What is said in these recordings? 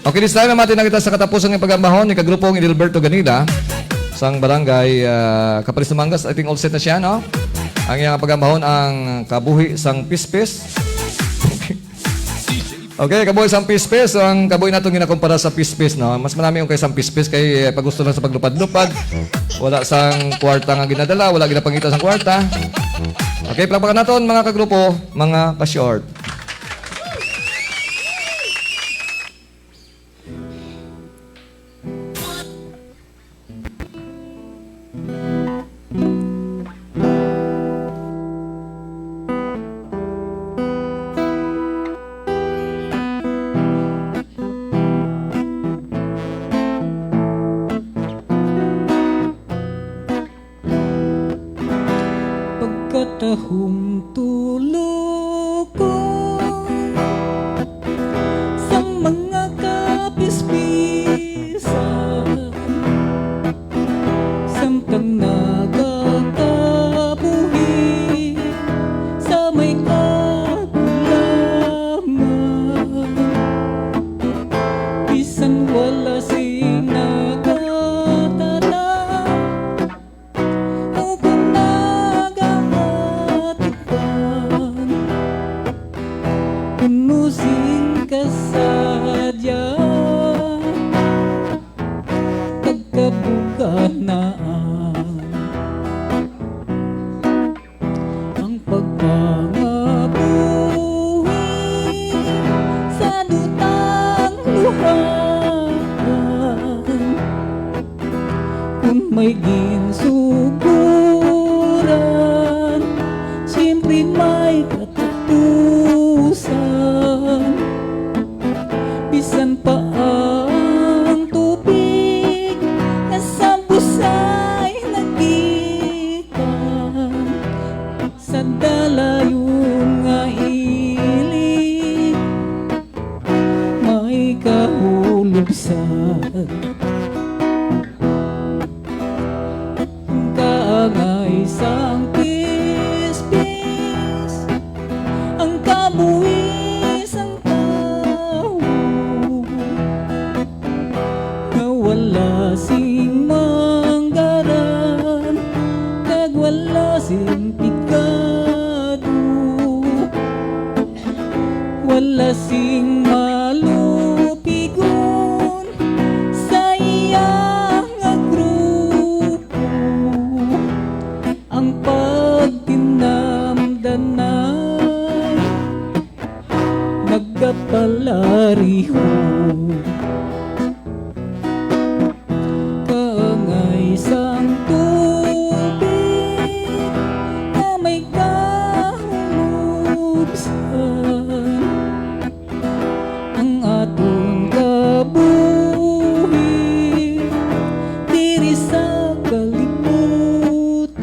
Okay, this time natin nakita sa katapusan ng pagambahon ni kagrupong Edilberto Ganila sang barangay Capiz Mangas. I think all set na siya, no? Ang iyang pagambahon ang kabuhi sang pispis. Okay, kabuhi sang pispis. So, ang kabuhi natin ginakumpara sa pispis, no? Mas marami yung kay sang pispis kay pag gusto lang sa paglupad-lupad. Wala sang kwarta nga ginadala, wala ginapangita sang kwarta. Okay, palakpakan natin mga kagrupo, mga ka-short. Pagkatahong tulog ko sa mga kapispisan, samtang nagkakabuhi sa may kagulangan, bisan wala sing Musing kasadya pagkabuganaan, ang pagpangabuhi sa dutang luhaan, kung may ginsuguran siyempre may bisan pa ang tubig na sa busay nagikan sa dalayong nga ilig may kahulubsan, kaangay sang pispis ang kabuhi wala sing manggaran kag wala sing pigado, wala sing malupigon sa iyang grupo, ang pagtinamdanay nagkapalariho. Isang tubig na may kahulubsan, ang atong kabuhi diri sa kalibutan,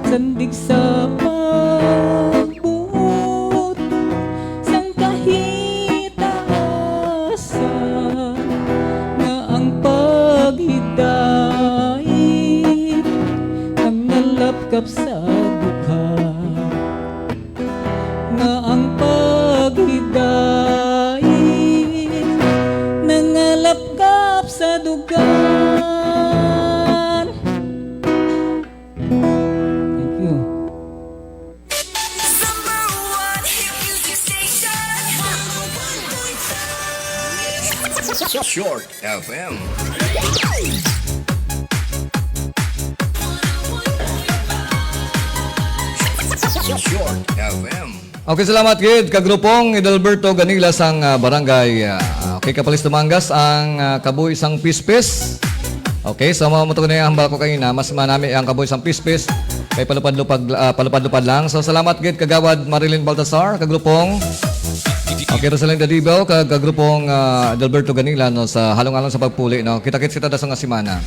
sandig sa pagbuot sang kahitaasan, nga ang paghidait ang nalapkap sa dukha, nga ang paghidait nangalapkap sa dugan. Thank you. Short FM. Short FM. Okay, salamat gid kagrupong Edilberto Ganila sang barangay okay, Capiz Mangas ang kabuhi sang pispis. Okay, so mamutugon na yung hambal ko kanina, mas manami ang kabuhi sang pispis kay palupad-lupad lang. So salamat gid kagawad Marilyn Baltasar, kagrupong okay, Rosalyn Dadibaw, kagrupong Edilberto Ganila no, sa halong-halong sa pagpuli. No? Kita-kits kita da sa nga simana.